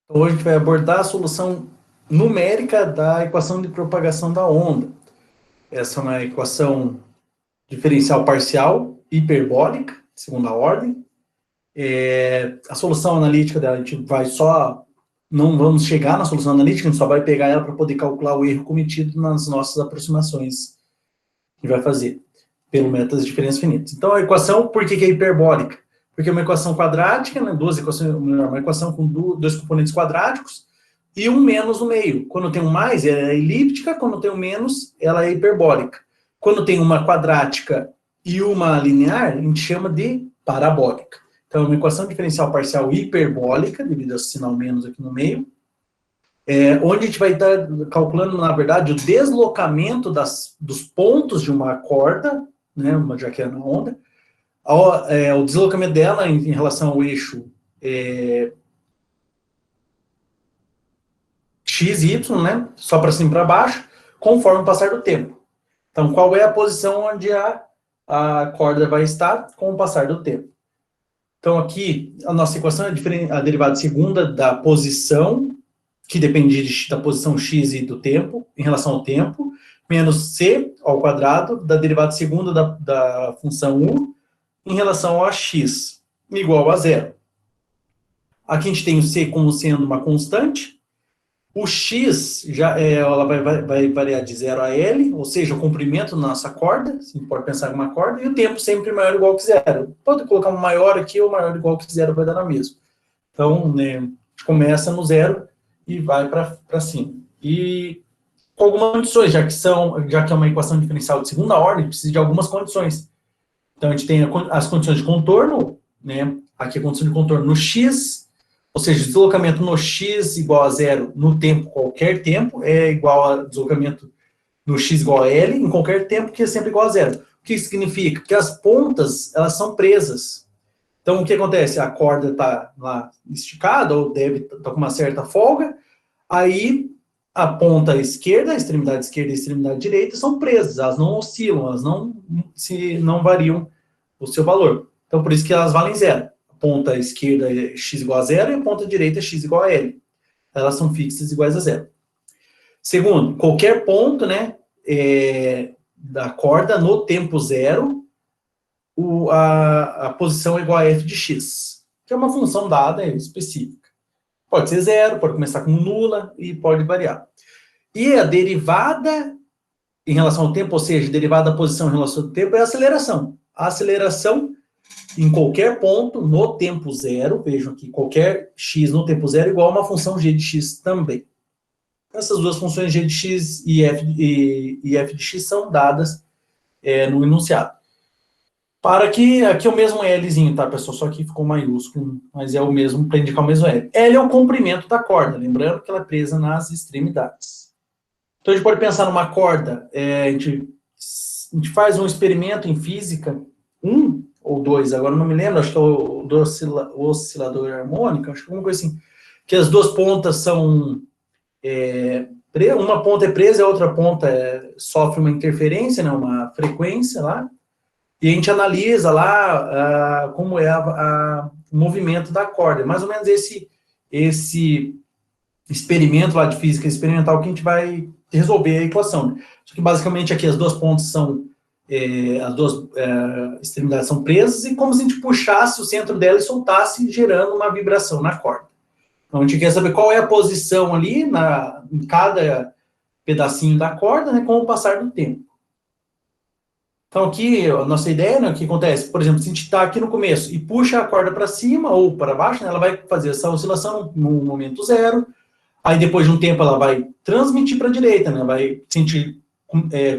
Então, hoje a gente vai abordar a solução numérica da equação de propagação da onda. Essa é uma equação diferencial parcial hiperbólica, segunda ordem. A solução analítica dela, a gente vai só, não vamos chegar na solução analítica, a gente só vai pegar ela para poder calcular o erro cometido nas nossas aproximações que vai fazer, pelo método de diferenças finitas. Então, a equação, por que é hiperbólica? Porque é uma equação quadrática, né, uma equação com dois componentes quadráticos, e um menos no meio. Quando tem um mais, ela é elíptica, quando tem um menos, ela é hiperbólica. Quando tem uma quadrática e uma linear, a gente chama de parabólica. Então, é uma equação diferencial parcial hiperbólica, devido ao sinal menos aqui no meio, onde a gente vai estar calculando, na verdade, o deslocamento dos pontos de uma corda, né, já que é na onda, o deslocamento dela em relação ao eixo x e y, né? Só para cima e para baixo, conforme o passar do tempo. Então, qual é a posição onde a corda vai estar com o passar do tempo? Então, aqui, a nossa equação é a derivada segunda da posição, que depende da posição x e do tempo, em relação ao tempo, menos c ao quadrado da derivada segunda da função u em relação a x, igual a zero. Aqui a gente tem o c como sendo uma constante. O x ela vai variar de 0 a L, ou seja, o comprimento da nossa corda, a gente pode pensar em uma corda, e o tempo sempre maior ou igual que zero. Pode colocar um maior aqui ou maior ou igual que zero, vai dar na mesma. Então, né, a gente começa no zero e vai para cima. E com algumas condições, já que é uma equação diferencial de segunda ordem, precisa de algumas condições. Então, a gente tem as condições de contorno, né? Aqui a condição de contorno no x, ou seja, deslocamento no x igual a zero no tempo, qualquer tempo, é igual a deslocamento no x igual a L em qualquer tempo, que é sempre igual a zero. O que isso significa? Que as pontas, elas são presas. Então, o que acontece? A corda está lá esticada, ou deve estar com uma certa folga, aí a ponta esquerda, a extremidade esquerda e a extremidade direita são presas, elas não oscilam, elas não variam o seu valor. Então, por isso que elas valem zero. A ponta esquerda é x igual a zero e a ponta direita é x igual a L. Elas são fixas iguais a zero. Segundo, qualquer ponto, né, da corda no tempo zero, a posição é igual a f de x, que é uma função dada específica. Pode ser zero, pode começar com nula e pode variar. E a derivada em relação ao tempo, ou seja, a derivada da posição em relação ao tempo, é a aceleração. A aceleração em qualquer ponto no tempo zero, vejam aqui, qualquer x no tempo zero é igual a uma função g de x também. Essas duas funções g de x e f de x são dadas no enunciado. Para que, aqui é o mesmo Lzinho, tá, pessoal? Só que ficou maiúsculo, mas é o mesmo, para indicar o mesmo L. L é o comprimento da corda, lembrando que ela é presa nas extremidades. Então, a gente pode pensar numa corda, a gente faz um experimento em física, um ou dois, agora não me lembro, acho que é o do oscilador harmônico, acho que é alguma coisa assim, que as duas pontas são, uma ponta é presa, a outra ponta sofre uma interferência, né, uma frequência lá, e a gente analisa lá como é o movimento da corda. Mais ou menos esse experimento lá de física experimental que a gente vai resolver a equação. Só que basicamente aqui as duas pontas são, as duas extremidades são presas, e como se a gente puxasse o centro dela e soltasse, gerando uma vibração na corda. Então a gente quer saber qual é a posição ali em cada pedacinho da corda, né, com o passar do tempo. Então, aqui, a nossa ideia, né, o que acontece? Por exemplo, se a gente está aqui no começo e puxa a corda para cima ou para baixo, né, ela vai fazer essa oscilação no momento zero, aí depois de um tempo ela vai transmitir para a direita, né, vai sentir,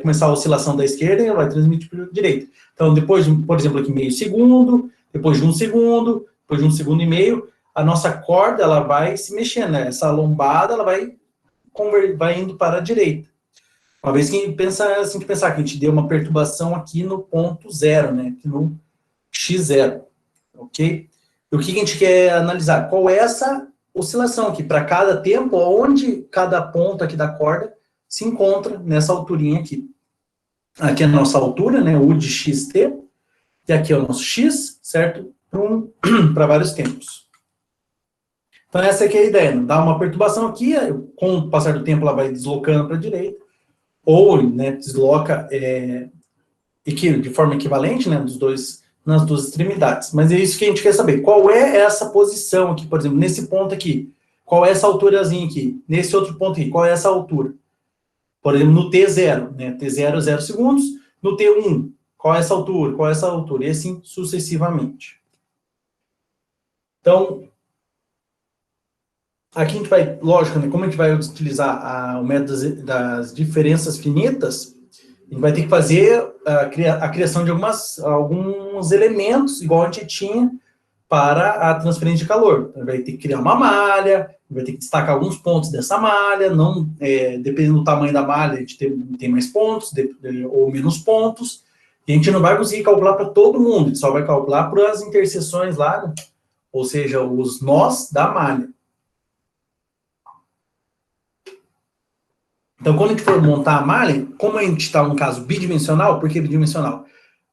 começar a oscilação da esquerda e ela vai transmitir para a direita. Então, depois, por exemplo, aqui meio segundo, depois de um segundo, depois de um segundo e meio, a nossa corda ela vai se mexendo, né, essa lombada ela vai indo para a direita. Uma vez que a gente pensar que a gente deu uma perturbação aqui no ponto zero, né? Aqui no x0, ok? E o que a gente quer analisar? Qual é essa oscilação aqui, para cada tempo, onde cada ponta aqui da corda se encontra nessa alturinha aqui. Aqui é a nossa altura, né? U de xt, e aqui é o nosso x, certo? Para vários tempos. Então, essa aqui é a ideia, né? Dá uma perturbação aqui, com o passar do tempo ela vai deslocando para a direita, ou, né, desloca de forma equivalente, né, nas duas extremidades. Mas é isso que a gente quer saber. Qual é essa posição aqui, por exemplo, nesse ponto aqui? Qual é essa alturazinha aqui? Nesse outro ponto aqui, qual é essa altura? Por exemplo, no T0, né? T0 é 0 segundos. No T1, qual é essa altura? Qual é essa altura? E assim sucessivamente. Então, aqui a gente vai, lógico, né? Como a gente vai utilizar o método das diferenças finitas, a gente vai ter que fazer a criação de alguns elementos, igual a gente tinha para a transferência de calor. Então, vai ter que criar uma malha, vai ter que destacar alguns pontos dessa malha, dependendo do tamanho da malha, a gente tem mais pontos ou menos pontos, e a gente não vai conseguir calcular para todo mundo, a gente só vai calcular para as interseções lá, né? Ou seja, os nós da malha. Então, quando a gente for montar a malha, como a gente está num caso bidimensional, por que bidimensional?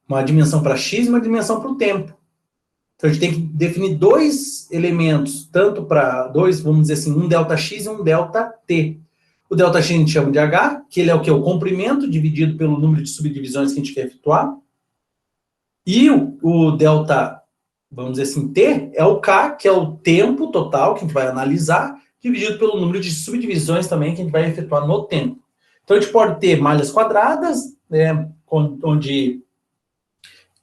Uma dimensão para x e uma dimensão para o tempo. Então, a gente tem que definir dois elementos, tanto para vamos dizer assim, um ΔX e um ΔT. O ΔX a gente chama de H, que ele é o quê? O comprimento dividido pelo número de subdivisões que a gente quer efetuar. E o delta, vamos dizer assim, T, é o K, que é o tempo total que a gente vai analisar, dividido pelo número de subdivisões também que a gente vai efetuar no tempo. Então, a gente pode ter malhas quadradas, né, onde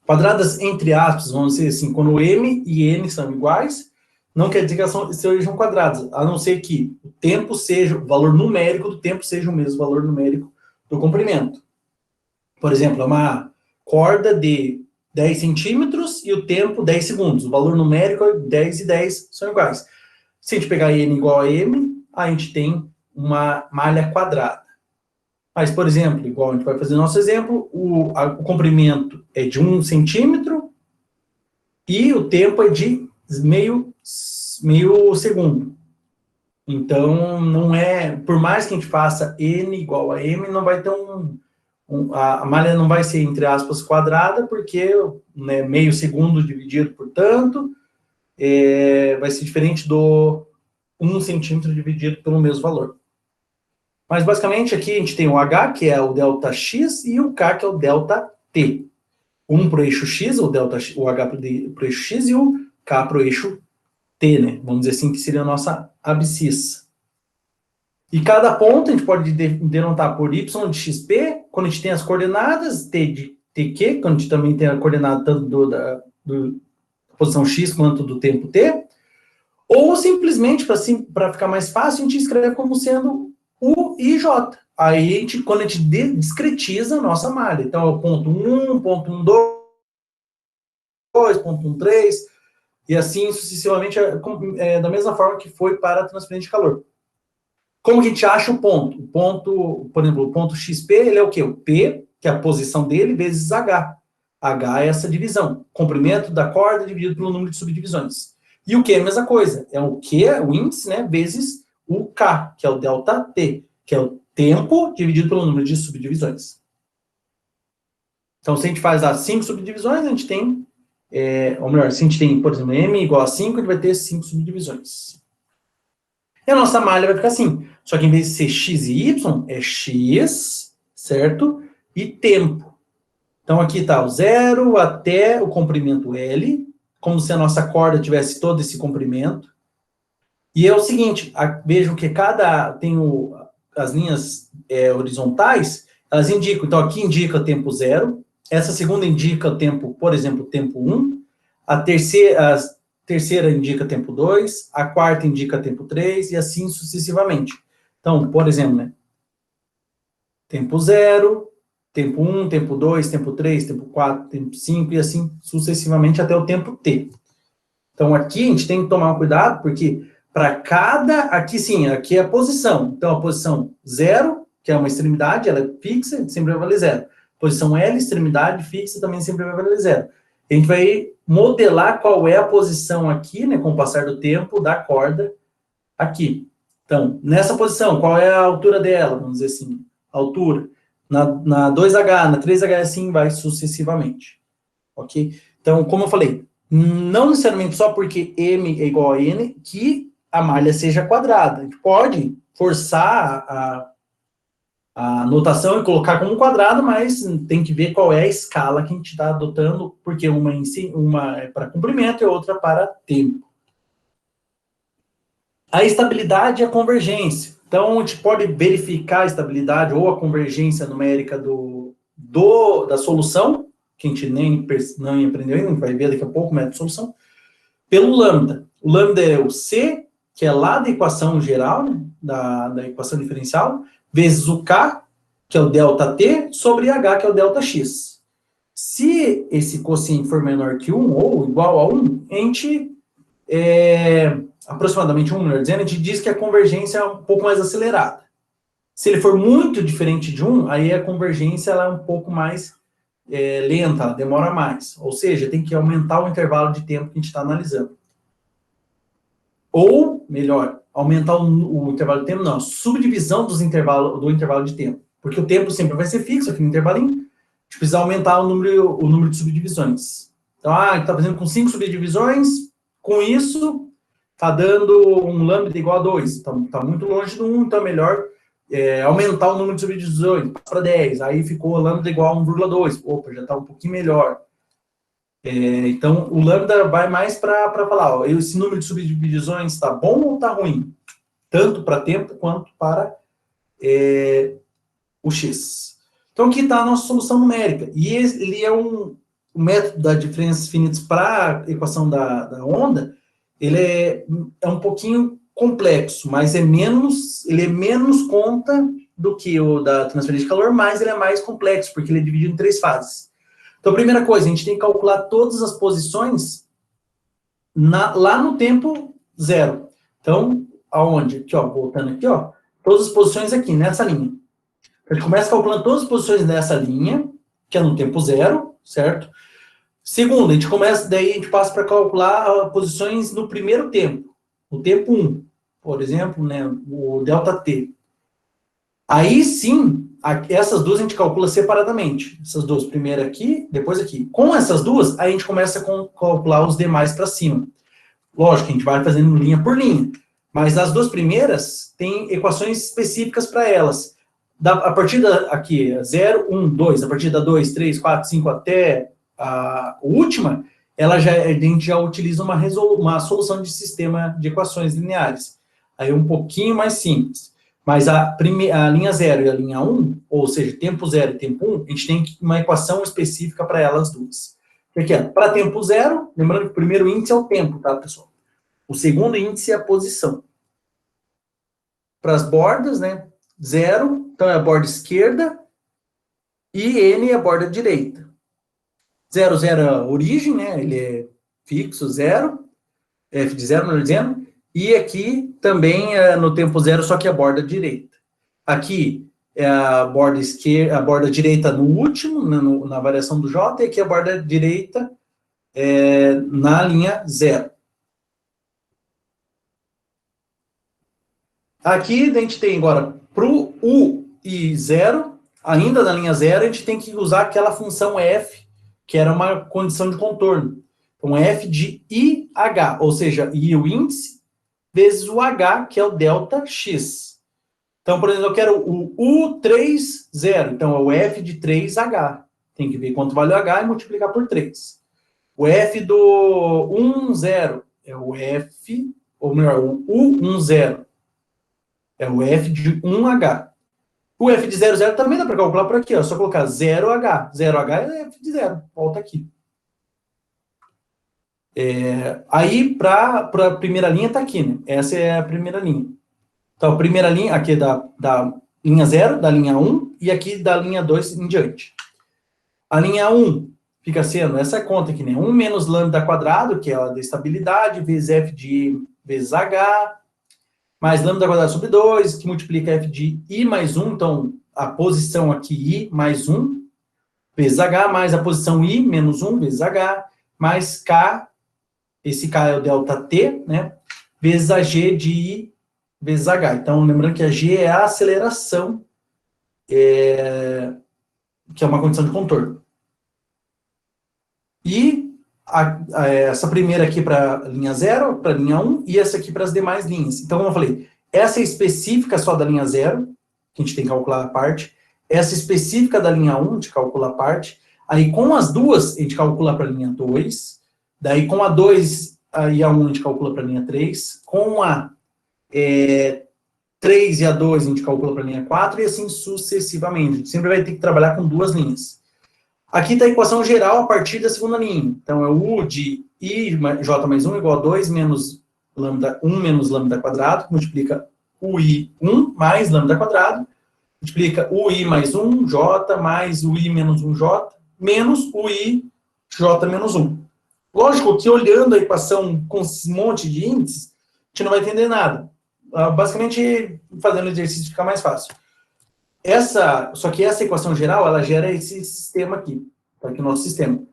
quadradas entre aspas, vamos dizer assim, quando M e N são iguais, não quer dizer que elas sejam quadradas, a não ser que o tempo seja, o valor numérico do tempo seja o mesmo valor numérico do comprimento. Por exemplo, é uma corda de 10 centímetros e o tempo 10 segundos. O valor numérico é 10 e 10 são iguais. Se a gente pegar N igual a M, a gente tem uma malha quadrada. Mas, por exemplo, igual a gente vai fazer no nosso exemplo, o comprimento é de 1 centímetro e o tempo é de meio segundo. Então, não é... Por mais que a gente faça N igual a M, não vai ter a malha não vai ser, entre aspas, quadrada, porque, né, meio segundo dividido por tanto, vai ser diferente do 1 centímetro dividido pelo mesmo valor. Mas, basicamente, aqui a gente tem o H, que é o ΔX, e o K, que é o ΔT. Um para o eixo X, o H para o eixo X, e o K para o eixo T, né? Vamos dizer assim, que seria a nossa abscissa. E cada ponto a gente pode denotar por y de xp, quando a gente tem as coordenadas, t de tq, quando a gente também tem a coordenada tanto da posição x quanto do tempo t, ou simplesmente, para ficar mais fácil, a gente escreve como sendo u e j. Aí, quando a gente discretiza a nossa malha. Então, é o ponto 1, ponto 1, 2, ponto 1, 3, e assim sucessivamente, da mesma forma que foi para a transferência de calor. Como que a gente acha o ponto? O ponto, por exemplo, o ponto XP, ele é o quê? O P, que é a posição dele, vezes H. H é essa divisão. Comprimento da corda dividido pelo número de subdivisões. E o Q é a mesma coisa. É o Q, o índice, né, vezes o K, que é o ΔT, que é o tempo dividido pelo número de subdivisões. Então, se a gente faz as 5 subdivisões, a gente tem, ou melhor, se a gente tem, por exemplo, M igual a 5, a gente vai ter 5 subdivisões. E a nossa malha vai ficar assim. Só que em vez de ser x e y, é x, certo? E tempo. Então aqui está o 0 até o comprimento L, como se a nossa corda tivesse todo esse comprimento. E é o seguinte, vejam que as linhas horizontais, elas indicam. Então aqui indica o tempo 0, essa segunda indica o tempo, por exemplo, tempo 1, a terceira indica tempo 2, a quarta indica tempo 3, e assim sucessivamente. Então, por exemplo, né? Tempo 0, tempo 1, tempo 2, tempo 3, tempo 4, tempo 5, e assim sucessivamente até o tempo t. Então, aqui a gente tem que tomar cuidado, porque para cada... Aqui sim, aqui é a posição. Então, a posição 0, que é uma extremidade, ela é fixa, sempre vai valer 0. Posição L, extremidade fixa, também sempre vai valer 0. A gente vai modelar qual é a posição aqui, né, com o passar do tempo, da corda aqui. Então, nessa posição, qual é a altura dela? Vamos dizer assim, altura. Na 2H, na 3H, assim vai sucessivamente. Ok? Então, como eu falei, não necessariamente só porque M é igual a N, que a malha seja quadrada. A gente pode forçar a notação e colocar como quadrado, mas tem que ver qual é a escala que a gente está adotando, porque uma é para comprimento e outra para tempo. A estabilidade e a convergência. Então, a gente pode verificar a estabilidade ou a convergência numérica da solução, que a gente nem aprendeu ainda, a gente vai ver daqui a pouco o método de solução, pelo lambda. O lambda é o C, que é lá da equação geral, né, da equação diferencial, vezes o K, que é o ΔT, sobre H, que é o ΔX. Se esse quociente for menor que 1, ou igual a 1, a gente, aproximadamente 1, melhor dizendo, a gente diz que a convergência é um pouco mais acelerada. Se ele for muito diferente de 1, aí a convergência ela é um pouco mais lenta, ela demora mais. Ou seja, tem que aumentar o intervalo de tempo que a gente está analisando. Ou, melhor, aumentar o intervalo de tempo, não, subdivisão do intervalo de tempo. Porque o tempo sempre vai ser fixo aqui no intervalinho. A gente precisa aumentar o número de subdivisões. Então, está fazendo com 5 subdivisões, com isso, está dando um lambda igual a 2. Então, está muito longe do 1, então é melhor aumentar o número de subdivisões para 10. Aí ficou lambda igual a 1,2. Opa, já está um pouquinho melhor. Então, o lambda vai mais para falar, ó, esse número de subdivisões está bom ou está ruim? Tanto para tempo quanto para o x. Então, aqui está a nossa solução numérica. E ele é o método da diferenças finitas para a equação da onda, ele é um pouquinho complexo, mas ele é menos conta do que o da transferência de calor, mas ele é mais complexo, porque ele é dividido em 3 fases. Então, a primeira coisa, a gente tem que calcular todas as posições lá no tempo zero. Então, aonde? Aqui, ó, voltando aqui, ó, todas as posições aqui, nessa linha. A gente começa calculando todas as posições nessa linha, que é no tempo zero, certo? Segundo, daí a gente passa para calcular posições no primeiro tempo, no tempo 1, por exemplo, né, o ΔT. Aí sim, essas duas a gente calcula separadamente. Essas duas, primeiro aqui, depois aqui. Com essas duas, a gente começa a calcular os demais para cima. Lógico, a gente vai fazendo linha por linha. Mas as duas primeiras, tem equações específicas para elas. A partir aqui, 0, 1, 2, a partir da 2, 3, 4, 5 até a última, a gente já utiliza uma solução de sistema de equações lineares. Aí é um pouquinho mais simples. Mas a linha 0 e a linha 1, ou seja, tempo 0 e tempo 1, a gente tem uma equação específica para elas duas. O que é? Para tempo 0, lembrando que o primeiro índice é o tempo, tá, pessoal? O segundo índice é a posição. Para as bordas, né? 0, então é a borda esquerda, e N é a borda direita. 0, 0 é a origem, né? Ele é fixo, 0, F de 0, melhor dizendo. E aqui também é no tempo 0, só que a borda direita. Aqui é a borda esquerda, a borda direita no último, na variação do J, e aqui a borda direita na linha 0. Aqui a gente tem agora, para o U e 0, ainda na linha 0, a gente tem que usar aquela função f, que era uma condição de contorno. Então, f de IH, ou seja, I o índice, vezes o H, que é o ΔX. Então, por exemplo, eu quero o U30, então é o F de 3H. Tem que ver quanto vale o H e multiplicar por 3. O F do 10 é o F, ou melhor, o U10 é o F de 1H. O F de 00 também dá para calcular por aqui, ó. Só colocar 0H. 0H é F de 0. Volta aqui. Aí, para a primeira linha, está aqui, né? Essa é a primeira linha. Então, a primeira linha, aqui é da linha 0, da linha 1, e aqui da linha 2 em diante. A linha 1 fica sendo essa conta aqui, né? 1 menos lambda quadrado, que é a da estabilidade, vezes F de vezes H, mais lambda quadrado sobre 2, que multiplica F de I mais 1, então a posição aqui I mais 1, vezes H, mais a posição I menos 1, vezes H, mais K, esse K é o ΔT, né? Vezes a G de I vezes H. Então, lembrando que a G é a aceleração, que é uma condição de contorno. E essa primeira aqui para linha 0, para linha 1, e essa aqui para as demais linhas. Então, como eu falei, essa é específica só da linha 0, que a gente tem que calcular a parte. Essa específica da linha 1, a gente calcula a parte. Aí, com as duas, a gente calcula para a linha 2. Daí, com a 2 e a 1, a gente calcula para a linha 3. Com a 3 e a 2, a gente calcula para a linha 4, e assim sucessivamente. A gente sempre vai ter que trabalhar com duas linhas. Aqui está a equação geral a partir da segunda linha. Então, é o U de I J mais 1 igual a 2 menos lambda 1 menos lambda quadrado, que multiplica UI1 mais lambda quadrado, multiplica UI mais 1, J, mais UI menos 1J, menos UI J menos 1. Lógico que olhando a equação com esse monte de índices, a gente não vai entender nada. Basicamente, fazendo o exercício fica mais fácil. Só que essa equação geral, ela gera esse sistema aqui, o nosso sistema,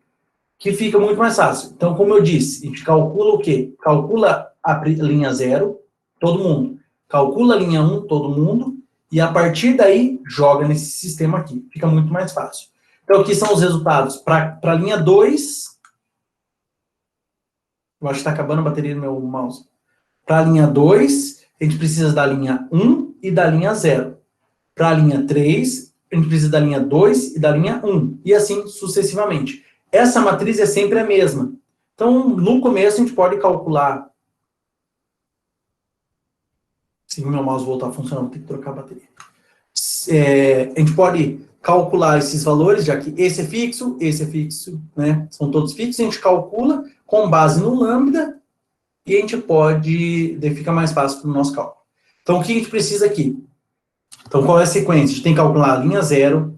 que fica muito mais fácil. Então, como eu disse, a gente calcula o quê? Calcula a linha 0, todo mundo. Calcula a linha 1, todo mundo. E a partir daí, joga nesse sistema aqui. Fica muito mais fácil. Então, aqui são os resultados. Para a linha 2, eu acho que está acabando a bateria do meu mouse. Para a linha 2, a gente precisa da linha 1 e da linha 0. Para a linha 3, a gente precisa da linha 2 e da linha 1. E assim sucessivamente. Essa matriz é sempre a mesma. Então, no começo, a gente pode calcular. Se o meu mouse voltar a funcionar, vou ter que trocar a bateria. A gente pode calcular esses valores, já que esse é fixo, né? São todos fixos. A gente calcula com base no lambda e a gente pode. Daí fica mais fácil para o nosso cálculo. Então, o que a gente precisa aqui? Então, qual é a sequência? A gente tem que calcular a linha 0,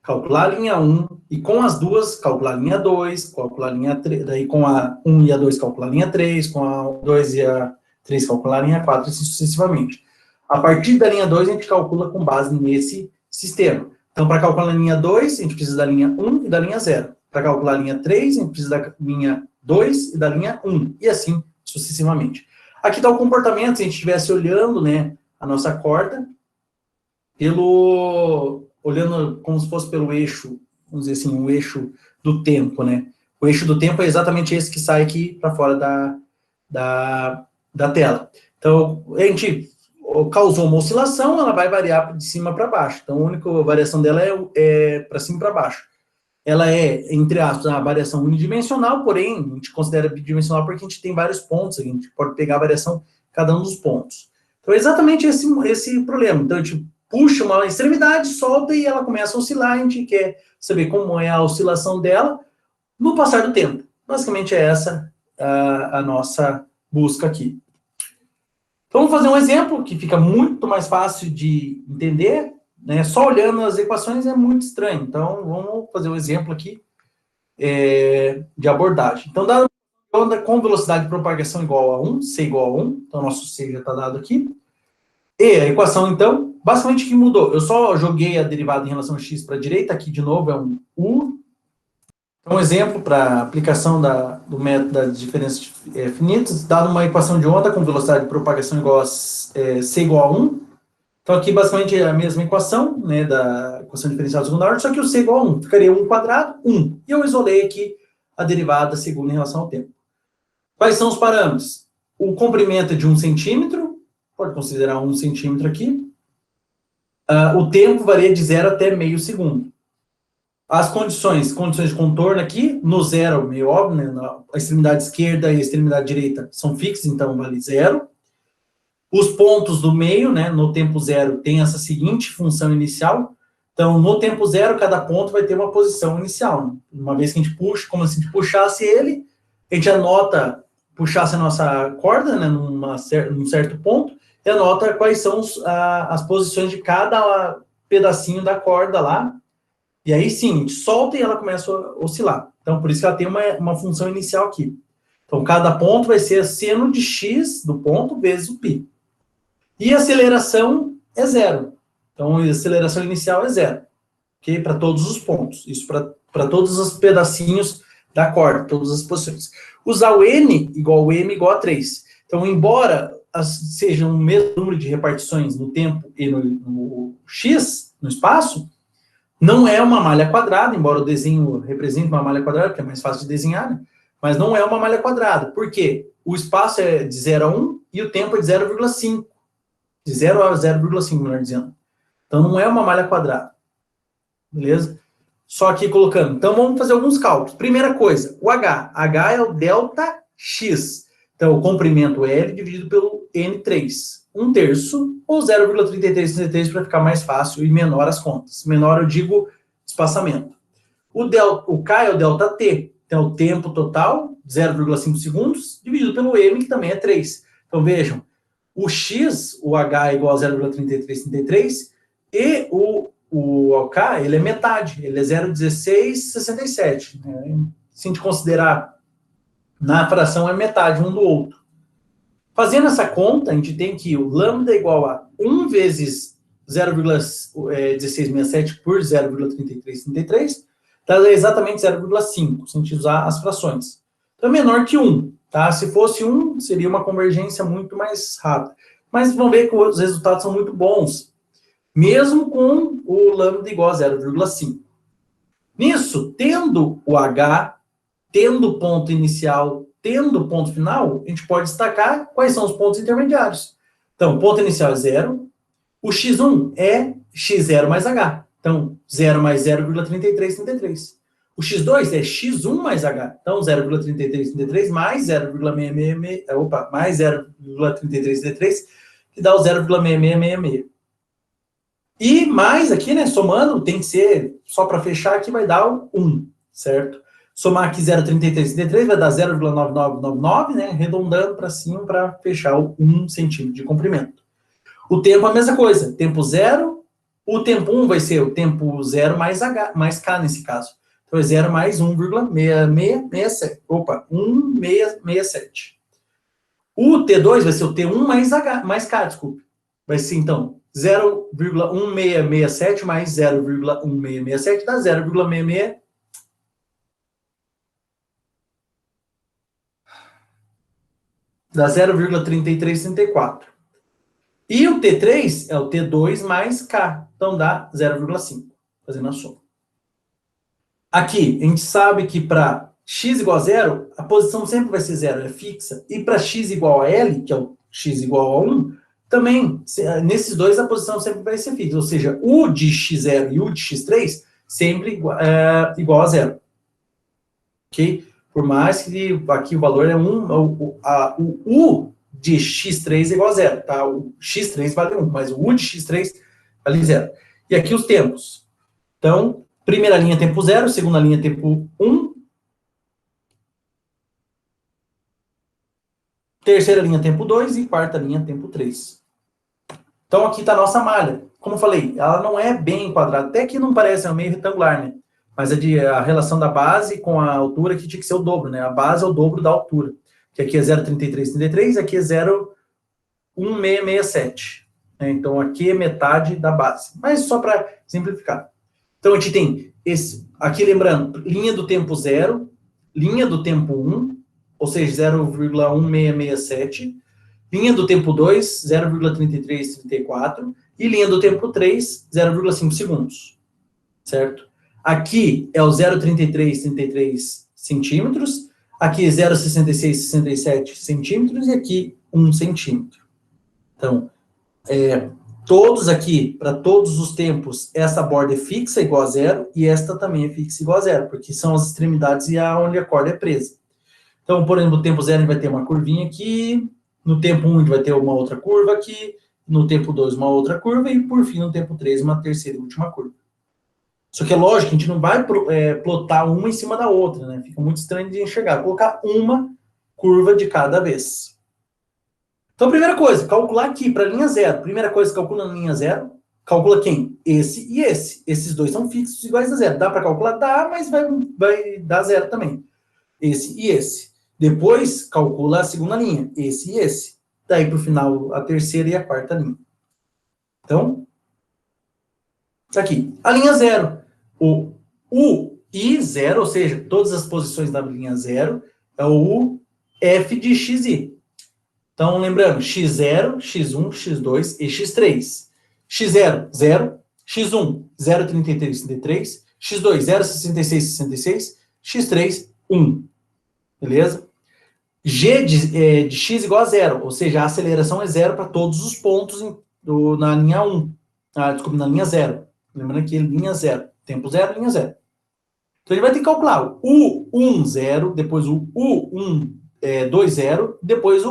calcular a linha 1, e com as duas, calcular a linha 2, calcular a linha 3, daí com a 1 e a 2, calcular a linha 3, com a 2 e a 3, calcular a linha 4, e assim sucessivamente. A partir da linha 2, a gente calcula com base nesse sistema. Então, para calcular a linha 2, a gente precisa da linha 1 e da linha 0. Para calcular a linha 3, a gente precisa da linha 2 e da linha 1, e assim sucessivamente. Aqui está o comportamento, se a gente estivesse olhando, né, a nossa corda, olhando como se fosse pelo eixo, vamos dizer assim, o eixo do tempo, né? O eixo do tempo é exatamente esse que sai aqui para fora da tela. Então, a gente causou uma oscilação, ela vai variar de cima para baixo. Então, a única variação dela é para cima e para baixo. Ela é, entre aspas, uma variação unidimensional, porém, a gente considera bidimensional porque a gente tem vários pontos, a gente pode pegar a variação em cada um dos pontos. Então, é exatamente esse problema. Então, a gente puxa uma extremidade, solta e ela começa a oscilar, a gente quer saber como é a oscilação dela no passar do tempo. Basicamente é essa a nossa busca aqui. Então, vamos fazer um exemplo que fica muito mais fácil de entender, né? Só olhando as equações é muito estranho. Então, vamos fazer um exemplo aqui de abordagem. Então, dada uma onda com velocidade de propagação igual a 1, C igual a 1, então nosso C já está dado aqui. E a equação, então, basicamente o que mudou? Eu só joguei a derivada em relação a x para a direita, aqui de novo é um U. Um exemplo para aplicação do método das diferenças finitas, dado uma equação de onda com velocidade de propagação igual a C igual a 1. Então, aqui basicamente é a mesma equação, né, da equação diferencial de segunda ordem, só que o C igual a 1. Ficaria 1 quadrado, 1. E eu isolei aqui a derivada segunda em relação ao tempo. Quais são os parâmetros? O comprimento é de 1 centímetro, pode considerar 1 centímetro aqui. O tempo varia de 0 até meio segundo. As condições de contorno aqui, no 0, meio óbvio, né, a extremidade esquerda e a extremidade direita são fixas, então vale 0. Os pontos do meio, né, no tempo 0, tem essa seguinte função inicial. Então, no tempo 0, cada ponto vai ter uma posição inicial. Né? Uma vez que a gente puxa, como se a gente puxasse ele, a gente anota, puxasse a nossa corda, né, num certo ponto, e anota quais são as posições de cada pedacinho da corda lá. E aí sim, a gente solta e ela começa a oscilar. Então, por isso que ela tem uma função inicial aqui. Então, cada ponto vai ser seno de x do ponto vezes o π. E a aceleração é 0. Então, a aceleração inicial é 0. Okay? Para todos os pontos. Isso para todos os pedacinhos da corda, todas as posições. Usar o n igual a m igual a 3. Então, embora sejam o mesmo número de repartições no tempo e no x, no espaço, não é uma malha quadrada, embora o desenho represente uma malha quadrada, porque é mais fácil de desenhar, né? mas não é uma malha quadrada. Por quê? O espaço é de 0 a 1 e o tempo é de 0,5. De 0 a 0,5, melhor dizendo. Então, não é uma malha quadrada. Beleza? Só aqui colocando. Então, vamos fazer alguns cálculos. Primeira coisa, o H. H é o delta X. Então, o comprimento L dividido pelo N3. 1/3 ou 0,3333 para ficar mais fácil e menor as contas. Menor, eu digo, espaçamento. O K é o delta T. Então, o tempo total, 0,5 segundos, dividido pelo M, que também é 3. Então, vejam, o X, o H é igual a 0,3333, e o K, ele é metade, ele é 0,1667. Né? Se a gente considerar na fração, é metade um do outro. Fazendo essa conta, a gente tem que o lambda é igual a 1 vezes 0,1667 por 0,3333, dá exatamente 0,5, se a gente usar as frações. Então, é menor que 1. Tá? Se fosse 1, seria uma convergência muito mais rápida. Mas vão ver que os resultados são muito bons, mesmo com o lambda igual a 0,5. Nisso, tendo o H, tendo o ponto inicial, tendo o ponto final, a gente pode destacar quais são os pontos intermediários. Então, o ponto inicial é 0, o x1 é x0 mais h. Então, 0 mais 0,3333. O x2 é x1 mais h. Então, 0,3333 mais 0,666, mais 0,3333, que dá o 0,6666. E mais aqui, né, somando, tem que ser, só para fechar aqui, vai dar o 1, certo? Somar aqui 0,3333 vai dar 0,9999, né, arredondando para cima para fechar o 1 centímetro de comprimento. O tempo é a mesma coisa, tempo 0, o tempo 1 vai ser o tempo 0 mais h, mais k nesse caso. Então é 0 mais 1,6667. 1,667. O T2 vai ser o T1 mais h, mais k, desculpe. Vai ser, então, 0,1667 mais 0,1667 dá 0,66. Dá 0,3334. E o T3 é o T2 mais K. Então dá 0,5. Fazendo a soma. Aqui, a gente sabe que para x igual a 0, a posição sempre vai ser 0, é fixa. E para x igual a L, que é o x igual a 1, também, nesses dois, a posição sempre vai ser fixa. Ou seja, o de x0 e o de x3 sempre igual a 0. Ok? Por mais que aqui o valor é 1, o U de x3 é igual a 0, tá? O x3 vale 1, mas o U de x3 vale 0. E aqui os tempos. Então, primeira linha tempo 0, segunda linha tempo 1, terceira linha tempo 2 e quarta linha tempo 3. Então, aqui está a nossa malha. Como eu falei, ela não é bem quadrada, até que não parece, é meio retangular, né? Mas a relação da base com a altura aqui tinha que ser o dobro, né? A base é o dobro da altura. Que aqui é 0,3333, aqui é 0,1667. Né? Então, aqui é metade da base. Mas só para simplificar. Então, a gente tem esse, aqui lembrando, linha do tempo 0, linha do tempo 1, ou seja, 0,1667, linha do tempo 2, 0,3334, e linha do tempo 3, 0,5 segundos. Certo? Aqui é o 0,3333 centímetros, aqui 0,6667 centímetros e aqui 1 centímetro. Então, todos aqui, para todos os tempos, essa borda é fixa igual a 0 e esta também é fixa igual a 0, porque são as extremidades e onde a corda é presa. Então, por exemplo, no tempo 0 a gente vai ter uma curvinha aqui, no tempo 1 a gente vai ter uma outra curva aqui, no tempo 2 uma outra curva e, por fim, no tempo 3 uma terceira e última curva. Só que é lógico, a gente não vai plotar uma em cima da outra, né? Fica muito estranho de enxergar. Vou colocar uma curva de cada vez. Então, primeira coisa, calcular aqui para a linha 0. Primeira coisa, calcula na linha 0. Calcula quem? Esse e esse. Esses dois são fixos iguais a 0. Dá para calcular? Dá, mas vai dar 0 também. Esse e esse. Depois, calcula a segunda linha. Esse e esse. Daí, para o final, a terceira e a quarta linha. Então, aqui. A linha 0. O U I 0, ou seja, todas as posições da linha 0, é o U F de XI. Então, lembrando, x0, x1, x2 e x3. x0, 0, x1, 0,3333, x2, 0,6666, x3, 1. beleza? G de x igual a zero, ou seja, a aceleração é zero para todos os pontos na linha 1. Desculpa, na linha 0. Lembrando que linha 0. Tempo 0, linha 0. Então, a gente vai ter que calcular o U1, 0, depois o U1, 2, 0, depois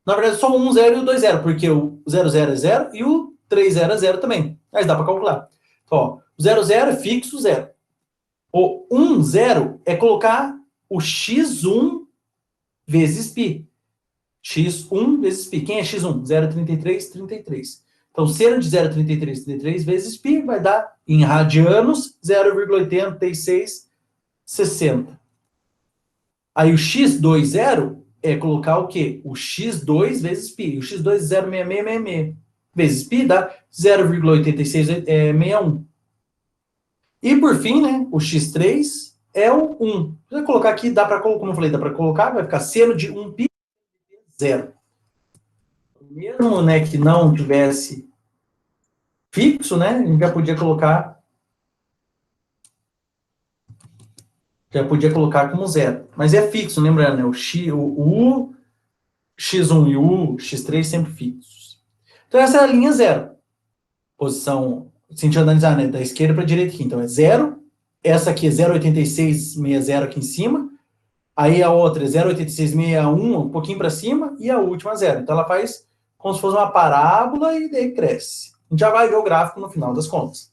na verdade, só o 1, 0 e o 2, 0, porque o 0, 0 é 0 e o 3, 0 é 0 também. Mas dá para calcular. Então, ó, o 0, 0 é fixo, 0. O 1, 0 é colocar o x1 vezes π. x1 vezes π. Quem é x1? 0,33, 33. Então, seno de 0,33, 33 vezes π vai dar, em radianos, 0,8660. Aí o x2, 0 é colocar o quê? O x2 vezes π. O x2 é 0,6666. Vezes π dá 0,8661. E por fim, né, o x3 é o 1. Se eu colocar aqui, dá para, como eu falei, dá para colocar, vai ficar seno de 1π 0. Mesmo, né, que não tivesse fixo, né, a gente já podia colocar como 0. Mas é fixo, lembrando, né, o U, x1 e o U, x3 sempre fixos. Então essa é a linha 0. Posição, se a gente analisar, né, da esquerda para a direita aqui, então é 0. Essa aqui é 0,8660 aqui em cima. Aí a outra é 0,8661, um pouquinho para cima, e a última 0. Então ela faz como se fosse uma parábola e daí cresce. A gente já vai ver o gráfico no final das contas.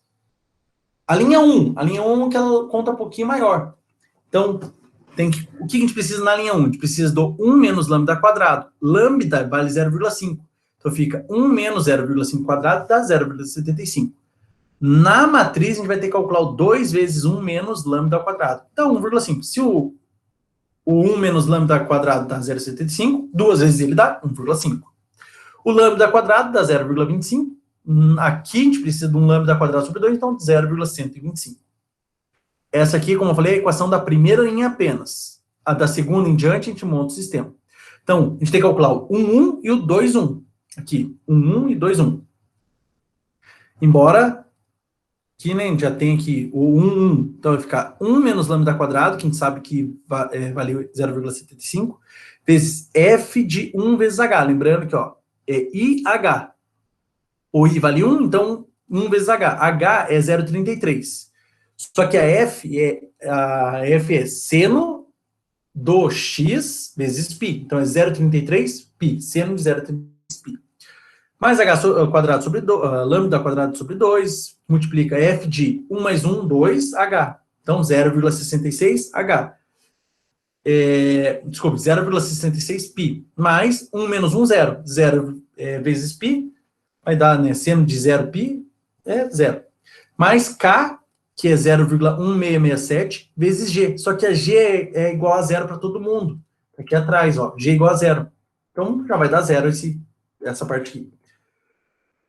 A linha 1 que ela conta um pouquinho maior. Então, o que a gente precisa na linha 1? A gente precisa do 1 menos lambda quadrado. Lambda vale 0,5. Então fica 1 menos 0,5 quadrado dá 0,75. Na matriz, a gente vai ter que calcular o 2 vezes 1 menos lambda ao quadrado. Então, 1,5. Se o 1 menos lambda quadrado dá 0,75, 2 vezes ele dá 1,5. O lambda quadrado dá 0,25. Aqui a gente precisa de um lambda quadrado sobre 2, então 0,125. Essa aqui, como eu falei, é a equação da primeira linha apenas. A da segunda em diante, a gente monta o sistema. Então, a gente tem que calcular o 1, 1 e o 2, 1. Aqui, 1, 1 e 2, 1. Embora aqui, né, a gente já tem aqui o 1, 1. Então, vai ficar 1 menos lambda quadrado, que a gente sabe que valeu 0,75, vezes f de 1 vezes h. Lembrando que, ó, é IH. O I vale 1, então 1 vezes H. H é 0,33. Só que a F é seno do X vezes π. Então é 0,33 π. Seno de 0,33 π. Mais H quadrado sobre lambda quadrado sobre 2, multiplica F de 1 mais 1, 2, H. Então 0,66 H. Desculpe, 0,66 π. Mais 1 menos 1, 0. 0 vezes π. Vai dar, né, seno de 0π é 0. Mais K, que é 0,1667, vezes G. Só que a G é igual a 0 para todo mundo. Aqui atrás, ó, G igual a 0. Então, já vai dar 0 essa parte aqui.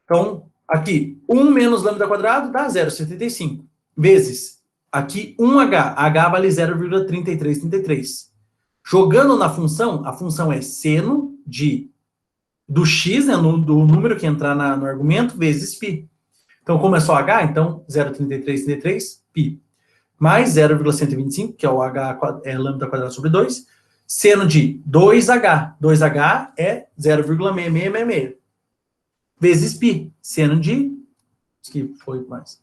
Então, aqui, 1 menos lambda quadrado dá 0,75. Vezes, aqui, 1H. H vale 0,3333. Jogando na função, a função é seno do x, né, do número que entrar no argumento, vezes π. Então, como é só h, então 0,3333 π. Mais 0,125, que é o h é lambda quadrado sobre 2, seno de 2h. 2h é 0,6666. Vezes π. Seno de... Isso que foi mais.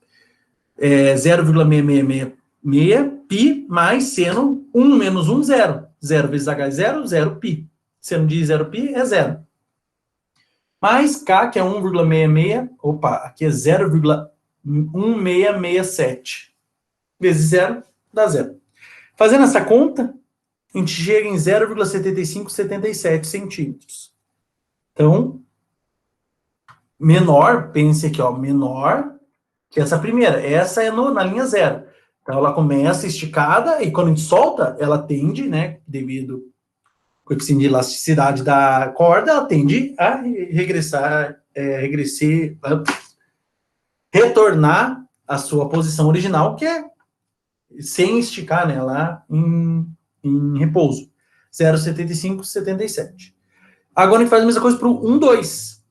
0,6666 π mais seno 1 menos 1, 0. 0 vezes h é 0, 0 π. Seno de 0 π é 0. Mais K, que é 1,66, aqui é 0,1667. Vezes 0, dá 0. Fazendo essa conta, a gente chega em 0,7577 centímetros. Então, menor, pense aqui, ó, menor que essa primeira. Essa é na linha 0. Então, ela começa esticada e quando a gente solta, ela tende, né, devido coeficiente de elasticidade da corda, ela tende a retornar à sua posição original, que é sem esticar, né, lá em repouso. 0,7577. Agora a gente faz a mesma coisa para o 1,2.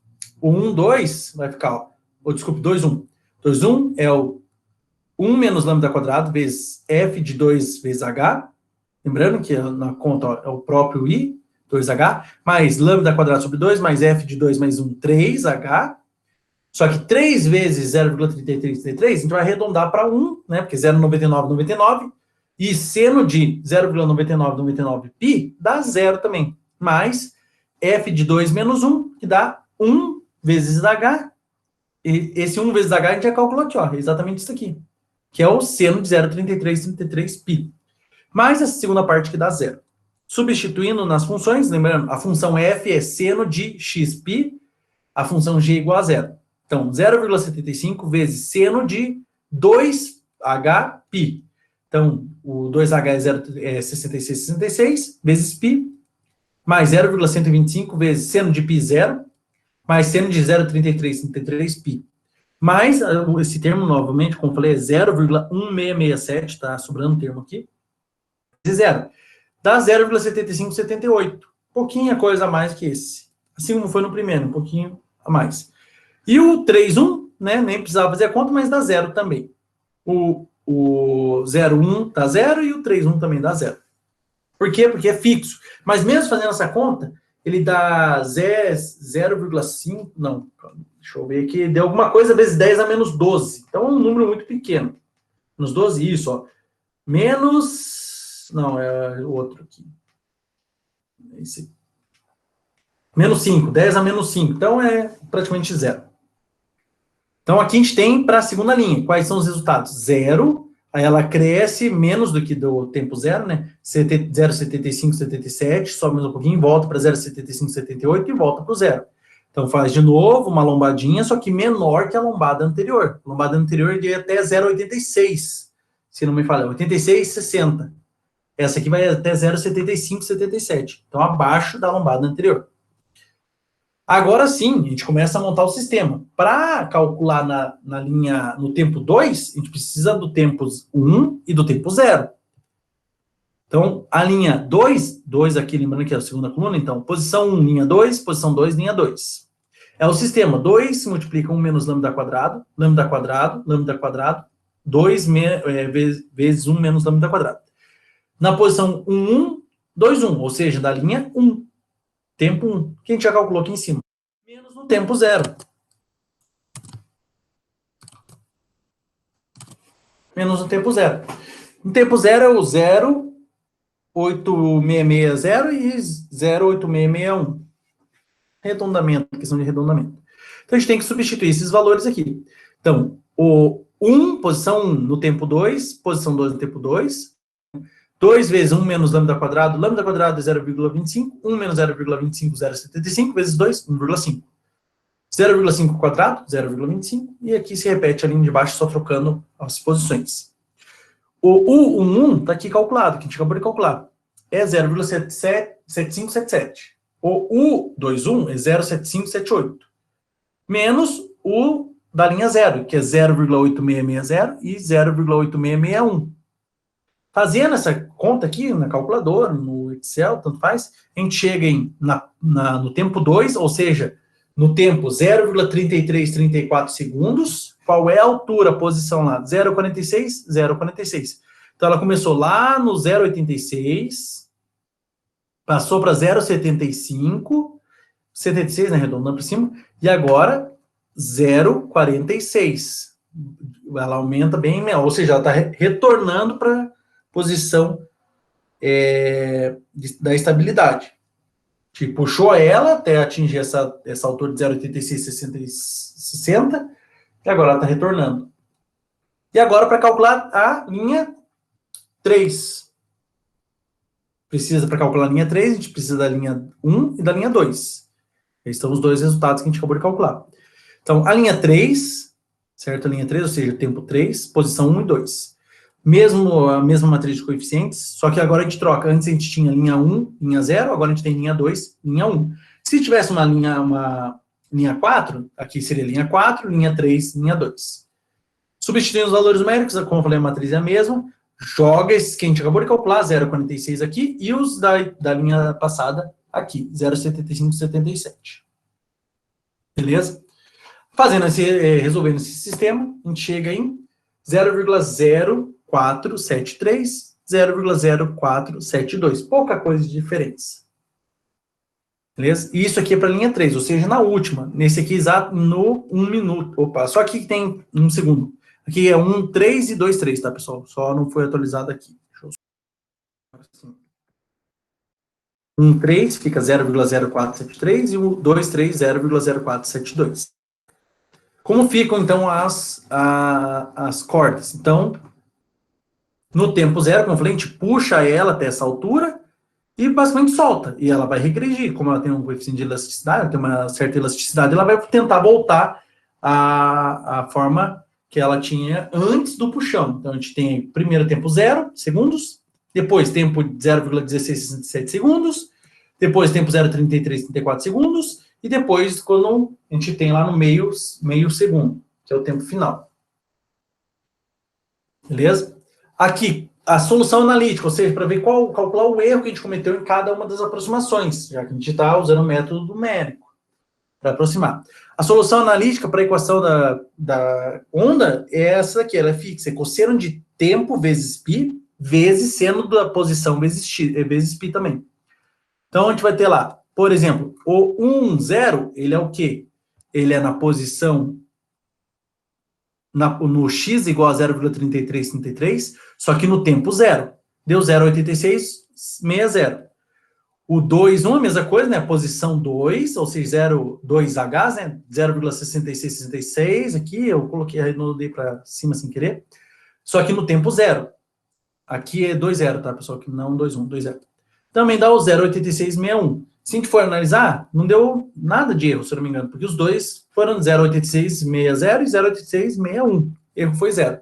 O 1,2 vai ficar, desculpe, 2,1. 2,1 é o 1 menos lambda quadrado vezes f de 2 vezes h, lembrando que na conta ó, é o próprio I, 2H, mais lambda quadrado sobre 2, mais F de 2 mais 1, 3H. Só que 3 vezes 0,3333, a gente vai arredondar para 1, né? Porque 0,9999. E seno de 0,9999 π dá 0 também. Mais F de 2 menos 1, que dá 1 vezes H. E esse 1 vezes H a gente já calculou aqui, ó. Exatamente isso aqui. Que é o seno de 0,3333 π. Mais essa segunda parte que dá 0. Substituindo nas funções, lembrando, a função f é seno de xπ, a função g é igual a 0. Então, 0,75 vezes seno de 2hπ. Então, o 2h é 66,66 vezes π, mais 0,125 vezes seno de π, 0, mais seno de 0,3333 π. Mais, esse termo, novamente, como eu falei, é 0,1667, tá sobrando um termo aqui, vezes 0. Dá 0,7578. Pouquinha coisa a mais que esse. Assim como foi no primeiro, um pouquinho a mais. E o 3,1, né, nem precisava fazer a conta, mas dá 0 também. O 0,1 dá 0 e o 3,1 também dá 0. Por quê? Porque é fixo. Mas mesmo fazendo essa conta, ele dá 0,5, não, deixa eu ver aqui, deu alguma coisa vezes 10 a menos 12. Então é um número muito pequeno. Menos 12, isso, ó. Menos, não, é o outro aqui. Esse. Menos 5, 10 a menos 5. Então é praticamente 0. Então aqui a gente tem para a segunda linha. Quais são os resultados? 0, aí ela cresce menos do que do tempo 0, né? 0,7577, sobe mais um pouquinho, volta para 0,7578 e volta para o 0. Então faz de novo uma lombadinha, só que menor que a lombada anterior. A lombada anterior ia até 0,86, se não me falha, 86,60. Essa aqui vai até 0,7577. Então abaixo da lombada anterior. Agora sim, a gente começa a montar o sistema. Para calcular na linha, no tempo 2, a gente precisa do tempo 1 e do tempo 0. Então, a linha 2 aqui, lembrando que é a segunda coluna, então, posição 1, linha 2, posição 2, linha 2. É o sistema 2 se multiplica 1 menos lambda quadrado, 2 vezes 1 menos lambda quadrado. Na posição 1, 2, 1, ou seja, da linha 1. Tempo 1, que a gente já calculou aqui em cima. Menos no tempo 0. Menos no tempo 0. No tempo 0 é o 0,8660 e 0,8661. Arredondamento, questão de arredondamento. Então, a gente tem que substituir esses valores aqui. Então, o 1, posição 1 no tempo 2, posição 2 no tempo 2. 2 vezes 1 menos lambda quadrado é 0,25, 1 menos 0,25, 0,75, vezes 2, 1,5. 0,5 quadrado, 0,25, e aqui se repete a linha de baixo, só trocando as posições. O U11 está aqui calculado, que a gente acabou de calcular, é 0,7577. O U21 é 0,7578. Menos o da linha 0, que é 0,8660 e 0,8661. Fazendo essa conta aqui na calculadora, no Excel, tanto faz, a gente chega no tempo 2, ou seja, no tempo 0,3334 segundos. Qual é a altura, a posição lá? 0,46, 0,46. Então, ela começou lá no 0,86, passou para 0,75, 76, né, arredondando para cima, e agora 0,46. Ela aumenta bem, ou seja, ela está retornando para posição da estabilidade. Tipo, puxou ela até atingir essa altura de 0,8660, e agora ela está retornando. E agora, para calcular a linha 3. Para calcular a linha 3, a gente precisa da linha 1 e da linha 2. Esses são os dois resultados que a gente acabou de calcular. Então, a linha 3, certo? A linha 3, ou seja, tempo 3, posição 1 e 2. A mesma matriz de coeficientes, só que agora a gente troca. Antes a gente tinha linha 1, linha 0, agora a gente tem linha 2, linha 1. Se tivesse uma linha 4, aqui seria linha 4, linha 3, linha 2. Substituindo os valores numéricos, como eu falei, a matriz é a mesma, joga esses que a gente acabou de calcular, 0,46 aqui, e os da linha passada aqui, 0,7577. Beleza? Resolvendo esse sistema, a gente chega em 0,0473 0,0472. Pouca coisa de diferença. Beleza? E isso aqui é para a linha 3, ou seja, na última. Nesse aqui, exato no 1 minuto. Opa, só aqui que tem 1 segundo. Aqui é 1, 3 e 2, 3, tá, pessoal? Só não foi atualizado aqui. Deixa eu... 1, 3 fica 0,0473 e o 2, 3, 0,0472. Como ficam, então, as cordas? Então, no tempo zero, como eu falei, a gente puxa ela até essa altura e basicamente solta. E ela vai regredir. Como ela tem um coeficiente de elasticidade, tem uma certa elasticidade, ela vai tentar voltar à forma que ela tinha antes do puxão. Então, a gente tem primeiro tempo 0 segundos, depois tempo 0,1667 segundos, depois tempo 0,3334 segundos, e depois quando a gente tem lá no meio segundo, que é o tempo final. Beleza? Aqui, a solução analítica, ou seja, para ver calcular o erro que a gente cometeu em cada uma das aproximações, já que a gente está usando o método numérico para aproximar. A solução analítica para a equação da onda é essa aqui, ela é fixa, é cosseno de tempo vezes π, vezes seno da posição vezes π também. Então, a gente vai ter lá, por exemplo, o 1, 0, ele é o quê? Ele é na posição no x igual a 0,3333, só que no tempo zero. Deu 0,8660. O 2, 1 é a mesma coisa, né? Posição 2, ou seja, 2H, né? 0,6666. Aqui eu coloquei, arredondei para cima sem querer. Só que no tempo zero. Aqui é 2,0, tá, pessoal? Que não 2,1, 2,0. Também dá o 0,8661. Se a gente for analisar, não deu nada de erro, se eu não me engano, porque os dois foram 0,8660 e 0,8661. Erro foi 0.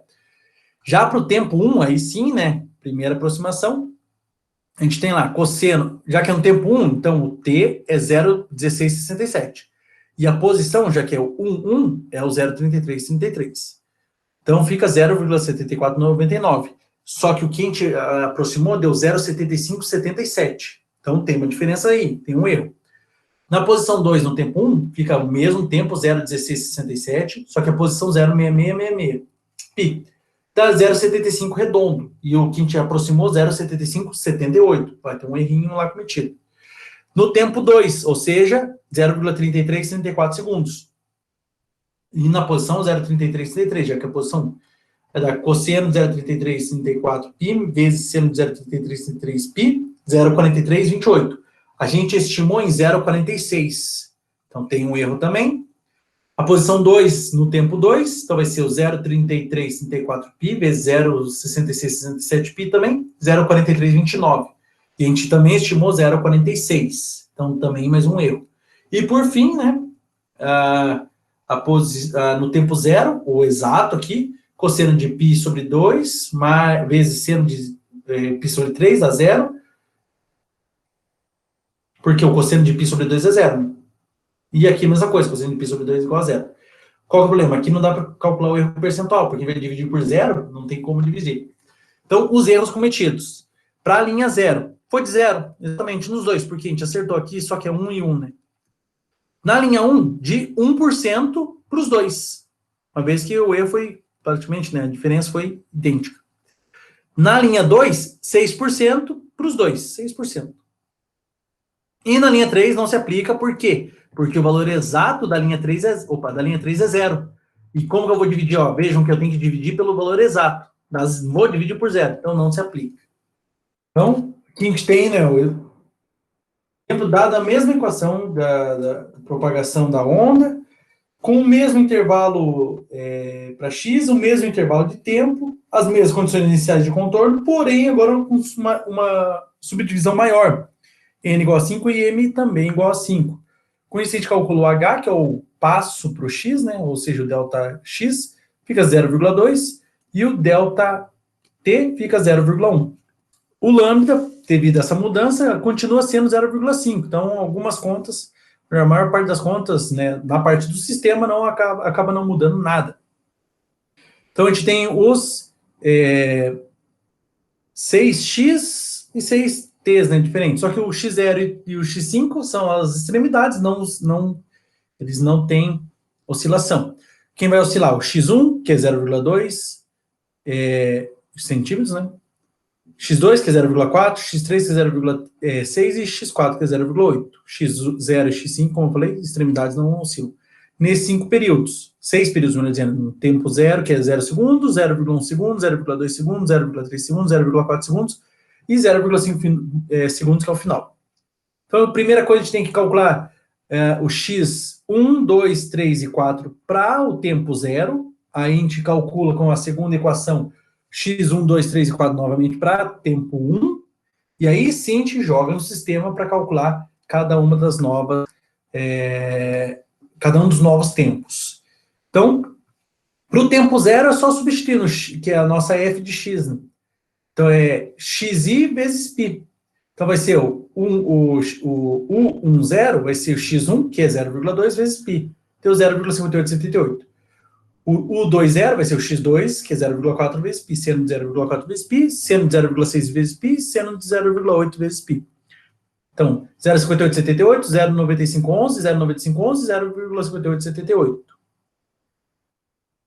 Já para o tempo 1, aí sim, né? Primeira aproximação, a gente tem lá cosseno, já que é no tempo 1, então o t é 0,1667. E a posição, já que é o 1, 1, é o 0,3333. Então fica 0,7499. Só que o que a gente aproximou deu 0,7577. Então tem uma diferença aí, tem um erro. Na posição 2, no tempo 1, fica o mesmo tempo, 0,1667, só que a posição 0,6666. Pi. Dá 0,75 redondo. E o que a gente aproximou, 0,7578. Vai ter um errinho lá cometido. No tempo 2, ou seja, 0,3334 segundos. E na posição 0,3333, já que a posição é da cosseno de 0,3334 π vezes seno de 0,3333 π, 0,4328. A gente estimou em 0,46. Então tem um erro também. A posição 2 no tempo 2, então vai ser o 0,3334 π vezes 0,6667 π também, 0,4329. E a gente também estimou 0,46. Então também mais um erro. E por fim, né, no tempo 0, o exato aqui, cosseno de π sobre 2, vezes seno de π sobre 3 dá 0, porque o cosseno de π sobre 2 é 0. Né? E aqui a mesma coisa, cosseno de π sobre 2 é igual a 0. Qual é o problema? Aqui não dá para calcular o erro percentual, porque vai dividir por 0, não tem como dividir. Então, os erros cometidos. Para a linha 0, foi de 0, exatamente, nos dois, porque a gente acertou aqui, só que é 1 e 1, né? Na linha 1, de 1% para os dois. Uma vez que o erro foi, praticamente, né, a diferença foi idêntica. Na linha 2, 6% para os dois, 6%. E na linha 3 não se aplica, por quê? Porque o valor exato da linha 3 é, é 0. E como que eu vou dividir? Ó, vejam que eu tenho que dividir pelo valor exato. Mas vou dividir por 0, então não se aplica. Então, aqui a gente tem, né, o exemplo dado a mesma equação da propagação da onda, com o mesmo intervalo para x, o mesmo intervalo de tempo, as mesmas condições iniciais de contorno, porém agora com uma subdivisão maior. N igual a 5 e M também igual a 5. Com isso a gente calculou H, que é o passo para o x, né? Ou seja, o delta x fica 0,2 e o delta t fica 0,1. O lambda, devido a essa mudança, continua sendo 0,5. Então, algumas contas, a maior parte das contas, né, na parte do sistema, não acaba não mudando nada. Então, a gente tem os 6x e 6t's, né, diferentes. Só que o x0 e o x5 são as extremidades, eles não têm oscilação. Quem vai oscilar? O x1, que é 0,2 centímetros, né? x2, que é 0,4, x3, que é 0,6 e x4, que é 0,8. x0 e x5, como eu falei, extremidades não oscilam. Nesses 5 períodos, 6 períodos, melhor dizendo, no tempo 0, que é 0 segundos, 0,1 segundo, 0,2 segundos, 0,3 segundos, 0,4 segundos e 0,5 segundos, que é o final. Então, a primeira coisa, a gente tem que calcular o x1, 2, 3 e 4 para o tempo 0. Aí a gente calcula com a segunda equação x1, 2, 3 e 4 novamente para tempo 1. E aí sim a gente joga no sistema para calcular cada uma das novas, cada um dos novos tempos. Então, para o tempo 0 é só substituir no que é a nossa f de x. Né? Então é xi vezes π. Então vai ser o U10 vai ser o x1, que é 0,2 vezes π. Deu 0,5878. O U20 vai ser o x2, que é 0,4 vezes π, seno de 0,4 vezes π, seno de 0,6 vezes π, seno de 0,8 vezes π. Então, 0,5878, 0,9511, 0,9511, 0,5878.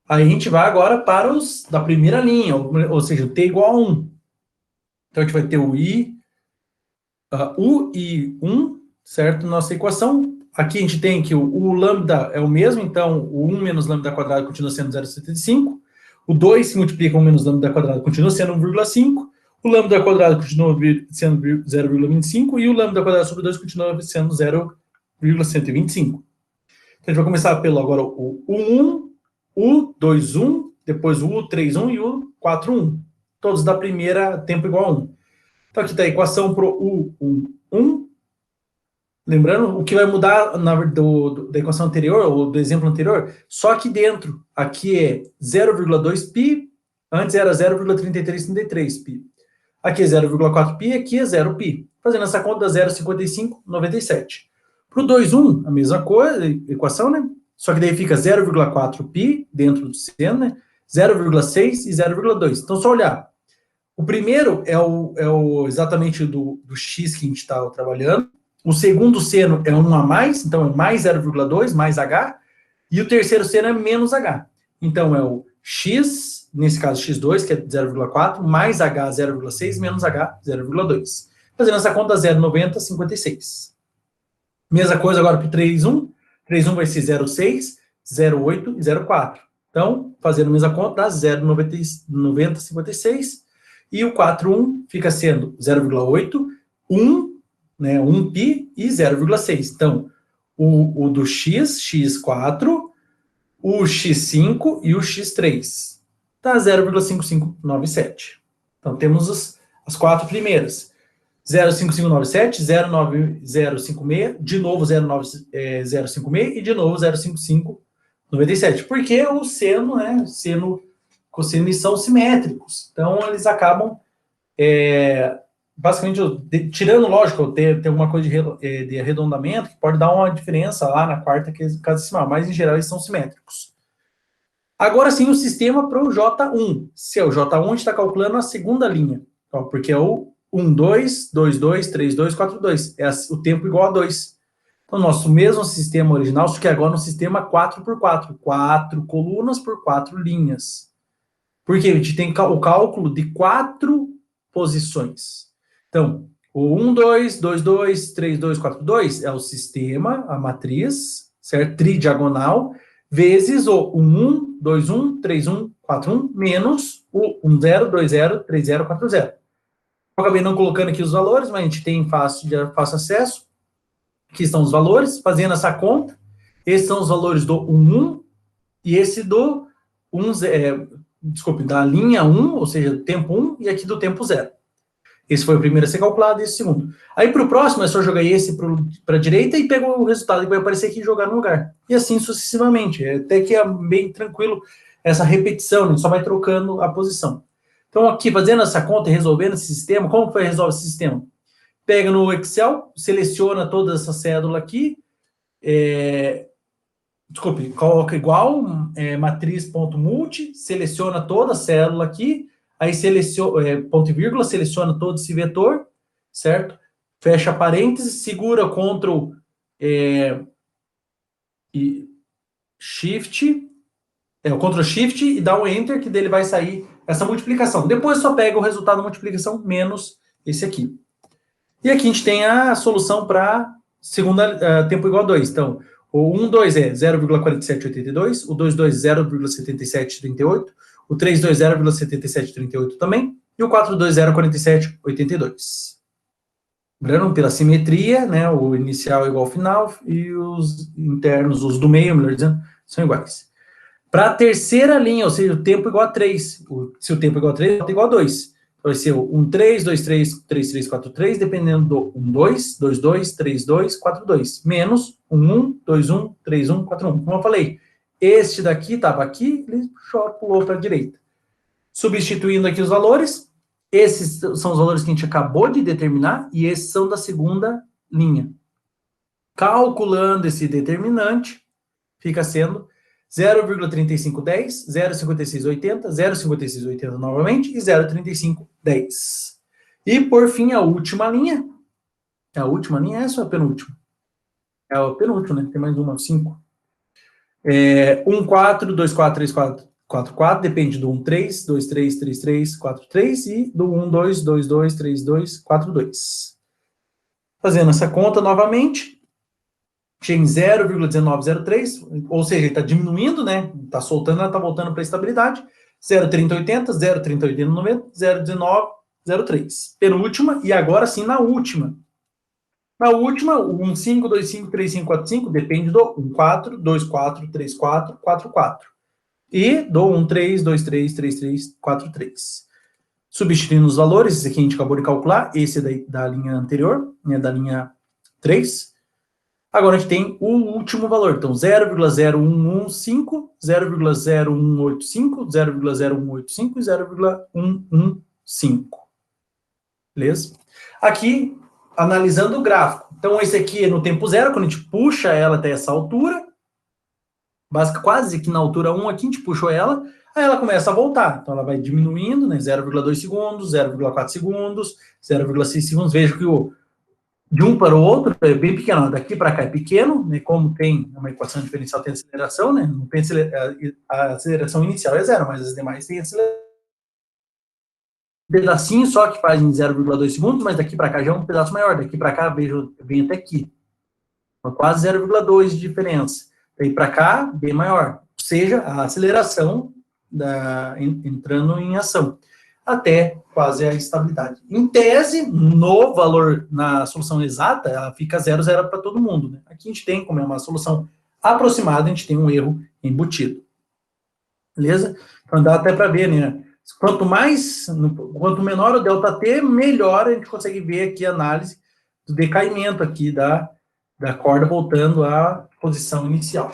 Aí a gente vai agora para os da primeira linha, ou seja, o t igual a 1. Então a gente vai ter o U e 1, certo? Nossa equação. Aqui a gente tem que o lambda é o mesmo, então o 1 menos lambda quadrado continua sendo 0,75. O 2 se multiplica com 1 menos lambda quadrado continua sendo 1,5. O lambda quadrado continua sendo 0,25 e o lambda quadrado sobre 2 continua sendo 0,125. Então a gente vai começar pelo agora o U1, U21, depois o U31 e o U41. Todos da primeira tempo igual a 1. Então aqui está a equação para o U1. Lembrando, o que vai mudar da equação anterior, ou do exemplo anterior, só aqui dentro. Aqui é 0,2 π, antes era 0,3333 π. Aqui é 0,4 π, aqui é 0 π. Fazendo essa conta, dá 0,5597. Para o 2,1, a mesma coisa, equação, né? Só que daí fica 0,4 π dentro do seno, né? 0,6 e 0,2. Então, só olhar. O primeiro é exatamente do x que a gente está trabalhando. O segundo seno é 1 a mais, então é mais 0,2, mais h. E o terceiro seno é menos h. Então é o x, nesse caso x2, que é 0,4, mais h 0,6, menos h 0,2. Fazendo essa conta, 0,9056. Mesma coisa agora para o 3,1. 3,1 vai ser 0,6, 0,8 e 0,4. Então, fazendo a mesma conta, dá 0,9056. E o 4,1 fica sendo 0,8, 1, né, 1 π e 0,6. Então, o do x, x4, o x5 e o x3. Dá 0,5597. Então, temos as 4 primeiras. 0,5597, 0,9056, de novo 0,9056 e de novo 0,5597. Porque o seno, né, cosseno são simétricos. Então, eles acabam, basicamente, tirando, lógico, tem alguma coisa de arredondamento que pode dar uma diferença lá na quarta casa decimal, mas, em geral, eles são simétricos. Agora sim, o sistema para o J1. Se é o J1, a gente está calculando a segunda linha, então, porque é o 1, 2, 2, 2, 3, 2, 4, 2. É o tempo igual a 2. Então, nosso mesmo sistema original, só que agora no sistema 4x4. 4 colunas por 4 linhas. Porque a gente tem o cálculo de 4 posições. Então, o 1, 2, 2, 2, 3, 2, 4, 2 é o sistema, a matriz, certo? Tridiagonal, vezes o 1, 1, 2, 1, 3, 1, 4, 1, menos o 1, 0, 2, 0, 3, 0, 4, 0. Eu acabei não colocando aqui os valores, mas a gente tem fácil acesso. Aqui estão os valores, fazendo essa conta. Esses são os valores do 1, 1 e esse do 1, da linha 1, ou seja, do tempo 1, e aqui do tempo 0. Esse foi o primeiro a ser calculado, e esse segundo. Aí para o próximo é só jogar esse para a direita e pega o resultado que vai aparecer aqui e jogar no lugar. E assim sucessivamente. Até que é bem tranquilo essa repetição, né? Só vai trocando a posição. Então, aqui, fazendo essa conta e resolvendo esse sistema, como que resolve esse sistema? Pega no Excel, seleciona toda essa cédula aqui, coloca igual, matriz.multi, seleciona toda a célula aqui, aí seleciona, ponto e vírgula, seleciona todo esse vetor, certo? Fecha parênteses, segura Ctrl e Shift, o Ctrl Shift e dá um Enter, que dele vai sair essa multiplicação. Depois só pega o resultado da multiplicação menos esse aqui. E aqui a gente tem a solução para segunda tempo igual a 2. Então, o 1,2 é 0,4782, o 2,2 0,7738, o 3,2 0,7738 também, e o 4,2 0,4782. Lembrando, pela simetria, né, o inicial é igual ao final, e os internos, os do meio, melhor dizendo, são iguais. Para a terceira linha, ou seja, o tempo igual a 3. Se o tempo igual a 3, é igual a 2. Vai ser o 1, 3, 2, 3, 3, 3, 4, 3, dependendo do 1, 2, 2, 2, 3, 2, 4, 2. Menos 1, 1, 2, 1, 3, 1, 4, 1. Como eu falei, este daqui estava aqui, ele pulou para a direita. Substituindo aqui os valores, esses são os valores que a gente acabou de determinar, e esses são da segunda linha. Calculando esse determinante, fica sendo 0,3510, 0,5680, 0,5680 novamente e 0,3510. E, por fim, a última linha. A última linha é essa ou a penúltima? É a penúltima, né? Tem mais uma, 5. 1, 4, 2, 4, 3, 4, 4, 4. Depende do 1, 3, 2, 3, 3, 3, 4, 3. E do 1, 2, 2, 2, 3, 2, 4, 2. Fazendo essa conta novamente. Chega em 0,1903, ou seja, ele está diminuindo, né? Está soltando, ela está voltando para a estabilidade. 0,3080, 0,3080, 0,1903. Penúltima, e agora sim na última. Na última, o 15253545 depende do 14, 24, 34, 44. E do 13, 23, 33, 43. Substituindo os valores, esse aqui a gente acabou de calcular, esse é da linha anterior, né, da linha 3. Agora a gente tem o último valor, então 0,0115, 0,0185, 0,0185 e 0,115. Beleza? Aqui, analisando o gráfico. Então, esse aqui é no tempo zero, quando a gente puxa ela até essa altura, quase que na altura 1 aqui, a gente puxou ela, aí ela começa a voltar. Então, ela vai diminuindo, né? 0,2 segundos, 0,4 segundos, 0,6 segundos. Veja que de um para o outro é bem pequeno, daqui para cá é pequeno, né, como tem uma equação diferencial, tem aceleração, né, não tem a aceleração inicial é zero, mas as demais têm aceleração. Um pedacinho só que faz em 0,2 segundos, mas daqui para cá já é um pedaço maior, daqui para cá vem até aqui, então, quase 0,2 de diferença, daí para cá, bem maior, ou seja, a aceleração entrando em ação, até quase a estabilidade. Em tese, no valor, na solução exata, ela fica 0, 0 para todo mundo. Né? Aqui a gente tem, como é uma solução aproximada, a gente tem um erro embutido. Beleza? Então dá até para ver, né? Quanto menor o ΔT, melhor a gente consegue ver aqui a análise do decaimento aqui da corda voltando à posição inicial.